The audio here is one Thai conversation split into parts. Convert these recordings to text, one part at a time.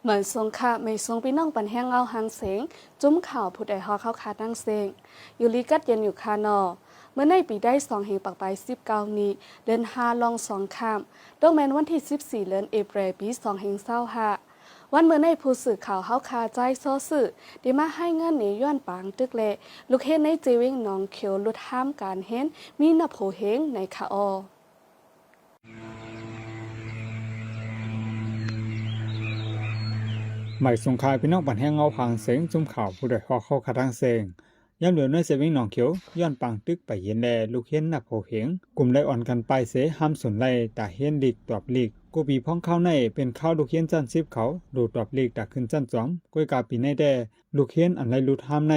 เหมือนทรงค่ะไม่ทรงพี่น้องปันแห้งเงาหางเสงจุ้มข่าวผู้ใดฮอเข้าขาตั้งเสงอยู่ลีกัดเย็นอยู่คานอเมื่อในปีได้2 แห่งปักไป19นี้เดือน5ลอง2ค่ำโดยแมนวันที่14เดือนเอพริลปี2 แห่ง25วันเมื่อในผู้สื่อข่าวเฮาคาใจโซสื่อได้มาให้เงินในย้อนปางตึกเละลูกเฮ็ดในจีวิงน้องเขียวลุดห้ามการเห็นมีนับโหเฮงในคาอหมายสงครามพี่น้องปันแห้งเงาพางเสียงจุ่มข่าวผู้ใดฮอเข้าขาทางเสียงย้ำเหลือในเซวิงหนองเขียวย้อนปังตึกไปเย็นแลลูกเห็นนับโหเหงกลุ่มไล่อ่อนกันไปเสห้ามสนไล่ตาเห็นลีกตอบลีกกูปีพ้องเข้าในเป็นข้าวลูกเห็นจัน10เขาดูตอบลีกดักขึ้นจัน2ก้อยกาปีในแดลูกเห็นอันไรลุดห้ามใน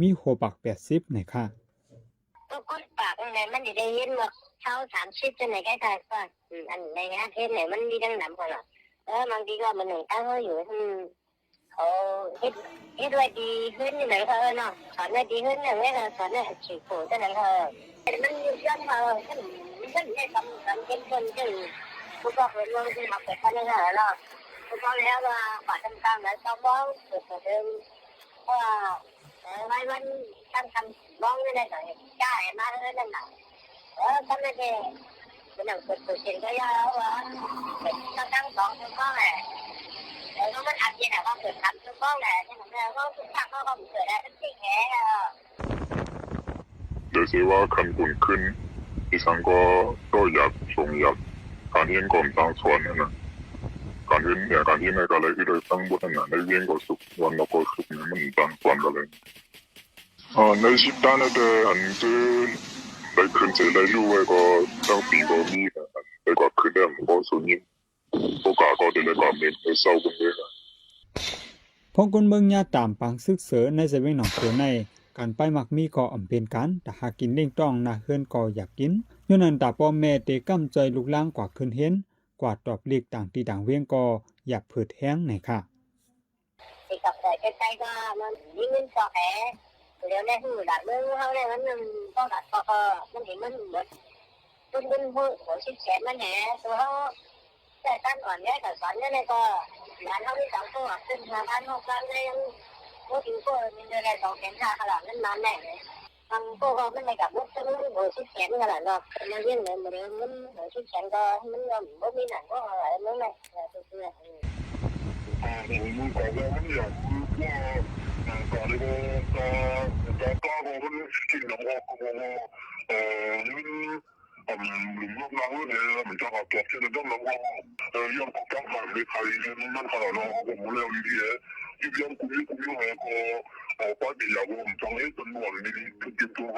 มีโหปัก80ในค่ะก็กดปากในมันได้ยินว่าเช้า30จะไหนใกล้ๆก็อันในงานเทศไหนมันมีดังนั้นก่อนบางทีก็มันหนึ่งตั้งเขาอยู่เขาเฮ็ดไว้ดีขึ้นอย่างไรเขาเนาะสอนไว้ดีขึ้นอย่างไรก็สอนไว้ฉีกโผล่เท่านั้นเขามันย้อนมาฉันได้ทำเป็นคนที่พวกเราเป็นเรื่องที่มาเกิดขึ้นแล้วเนาะพวกเราแล้วว่าฝ่ายต่างๆนั้นต้องมองเกิดเดิมว่าไว้วันตั้งคำมองไม่ได้หน่อยกล้ามาเลยนั่นน่ะทำได้แค่เป็นหนังเปิดเสียงก็ยากแล้วว่าตั้งสองคนก็แหละแล้วมันอัดเย็นอ่ะก็เกิดทำทุกก็แหละที่ผมเนี่ยก็ทุกทางก็เกิดได้ทั้งสิ่งแง่เดี๋ยวสิว่าคันบุญขึ้นดิฉันก็อยากส่งอยากการเห็นก่อนตั้งส่วนนั่นนะการเห็นเนี่ยการเห็นในการเลยที่โดยตั้งบทนั้นในเวียนก็สุขวันเราก็สุขเนี่ยมันตั้งส่วนกันเลยในชีวิตด้านนั้นอันที่ได้ขึ้นเสียได้รู้ไว้ก็ตั้งปีก็มีแต่ก็ขึ้นได้มันก็ส่วนยิ่งโอกาสก็ได้เลยก็มีเศร้ากันเลยพงคนเมืองยาตามปังซึกเสือในเซเว่นหนองเขียวในการไปมักมีก็อำเป็นกันแต่หากินเล่งต้องนาเฮือนก็อยากกินย้อนนั้นตาพ่อแม่เตกำใจลูกล้างกว่าขึ้นเห็นกว่าตอบเรียกต่างตีต่างเวียงก็อยากเผิดแห้งไหนค่ะที่กับแต่ใกล้ๆก็มันยิ่งเงินก็แพ้เดี๋ยวในหูดัดเมืองเขาเนี่ยมันก็ดัดก็มันเห็นมันหมดตุ้นหัวชิดแขนมันแหนตัวเขาแต่ตั้งก่อนเนี่ยกับสอนเนี่ยก็ร้านเขาที่2 ตัวขึ้นมาบ้าน6 วันเลยก็ถึงก็มีอะไร2 แสนค่าขนาดนั้นนานแน่เลยบางพวกเขาไม่ได้กับมุดตุ้นหัวชิดแขนขนาดนั้นมาเยี่ยมเลยมาเรื่องมันหัวชิดแขนก็มันก็ไม่มีหนังก็อะไรนั่นแหละตัวเพื่อนมันก็ว่ามันอยากว่าก่อนเลยก็มันกินน้ำออกก็หลุมลูกน้องเนี่ยมันจะเอาตัวที่จะต้องระวังย้อนต้องผ่านในใครนั่นขนาดนั้นผมเร็วดีเลยที่ย้อนคุยหาก็ป้าดีอย่างผมจังเลยจนหมดนี่กินตัว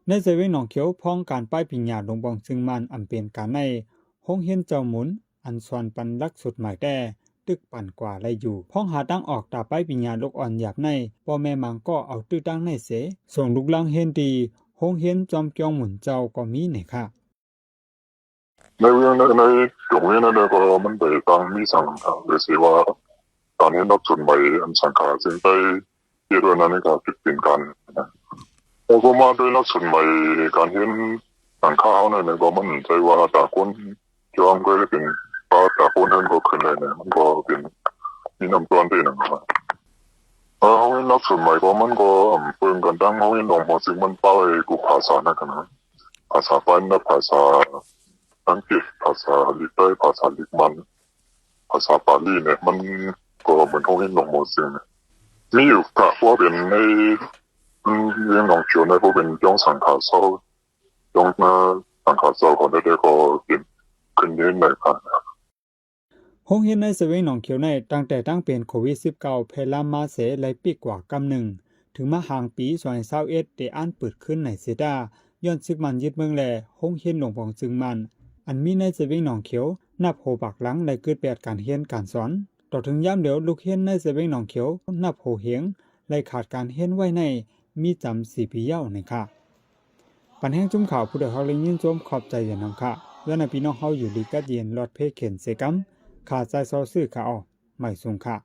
ในเซเว่นหนองเขียวพ้องการป้ายปิญญาลงบองซึ่งมันอำเป็นการในห้องเฮียนเจ้าหมุนอันสวนปันลักสุดหมายแต่ตึกปั่นกว่าไรอยู่พ้องหาตั้งออกตาป้ายปิญญาลูกอ่อนหยาบในพ่อแม่มังก็เอาตื้อตั้งในเสส่งลูกลังเฮียนดีห้องเฮียนจอมเกียงหมุนเจ้าก็มีไหนค่ะในเรื่องในตรงนี้นะก็มันไปตั้งมีสังขารเลยสิว่าตอนนี้นักสุนใหม่อันสังขารซึ่งไปเรื่องนั้นก็ติดเป็นกันแล้วก็มาด้วยนักสุนใหม่การเห็นสังขารเนี่ยก็มันใจว่าตาคนจอมก็เป็นป้าตาคนนั้นก็ขึ้นเลยเนี่ยมันก็เป็นมีน้ำตาลที่หนึ่งมาเขาเห็นนักสุนใหม่ก็มันก็เพิ่งกันตั้งเขาเห็นหลวงพ่อซึ่งมันป้าไอ้กูภาษานะกันนะภาษาปานนะภาษาอังกฤษภาษาลิเตอร์ภาษาลิมันภาษาปาลีเนี่ยมันก็เหมือนเขาเห็นหลวงพ่อซึ่งมีอยู่กะว่าเป็นในเรื่องของเขียวในพวกเป็นย่องสังขารเศร้าย่องสังขารเศร้าของได้ก็เป็นขึ้นเยอะเลยครับห้องเฮียนในเซเว่นหนองเขียวในตั้งแต่ตั้งเป็นโควิด19เพลามาเสไลปีกว่ากำหนึ่งถึงมาห่างปี2021ได้อ่านเปิดขึ้นในเซดาย้อนซึกมันยึดเมืองแลห้องเฮียนหลวงพ่อซึ่งมันอันมีในเซเว่นหนองเขียวนับโหปากหลังและเกิดแปดการเฮียนการสอนต่อถึงย่ำเดียวลูกเฮียนในเซเว่นหนองเขียวนับโหเหียงและขาดการเฮียนไว้ในมีจำ4 ปีเย้าในค่ะปันแห้งจุ่มข่าวผู้ใดเขาเลยยินโจมขอบใจอย่างนำค่ะและในพี่น้องเขาอยู่ดีกัดเย็นรอดเพเข็นเสกัมขาดใจซอซื้อข่าวไม่สูงค่ะ